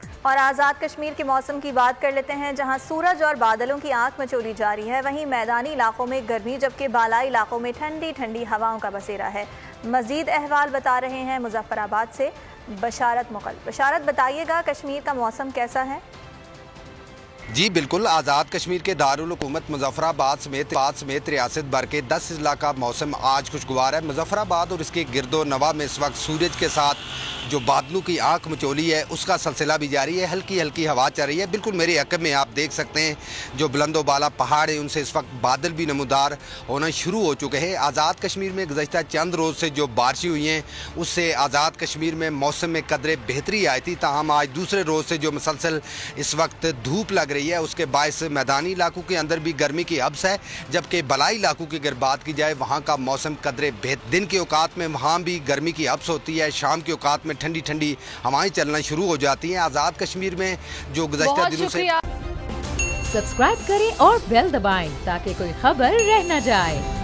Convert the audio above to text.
और आज़ाद कश्मीर के मौसम की बात कर लेते हैं, जहां सूरज और बादलों की आंख मचोली जारी है। वहीं मैदानी इलाकों में गर्मी, जबकि बालाई इलाकों में ठंडी ठंडी हवाओं का बसेरा है। मजीद अहवाल बता रहे हैं मुजफ्फराबाद से बशारत मुगल। बशारत, बताइएगा कश्मीर का मौसम कैसा है? जी बिल्कुल, आज़ाद कश्मीर के दारुल हुकूमत मुजफ्फराबाद समेत रियासत भर के 10 जिला का मौसम आज खुशगवार है। मुजफ्फराबाद और इसके गिरदो नवा में इस वक्त सूरज के साथ जो बादलों की आंख मचोली है उसका सिलसिला भी जारी है। हल्की हल्की हवा चल रही है। बिल्कुल मेरे अकब में आप देख सकते हैं जो बुलंदो बाला पहाड़ है उनसे इस वक्त बादल भी नमूदार होना शुरू हो चुके हैं। आज़ाद कश्मीर में गुज़श्ता चंद रोज़ से जो बारिशें हुई हैं उससे आज़ाद कश्मीर में मौसम में कदरे बेहतरी आई थी। ताहम आज दूसरे रोज़ से जो मुसलसल इस वक्त धूप लग रही है उसके बायस मैदानी इलाकों के अंदर भी गर्मी की हब्स है, जबकि बलाई इलाकों की अगर बात की जाए वहाँ का मौसम कदरे बेहतर। दिन के औकात में वहाँ भी गर्मी की हब्स होती है, शाम के औकात में ठंडी ठंडी हवाएं चलना शुरू हो जाती हैं। आज़ाद कश्मीर में जो गुज़श्ता दिनों से सब्सक्राइब करें और बेल दबाएं ताकि कोई खबर रह न जाए।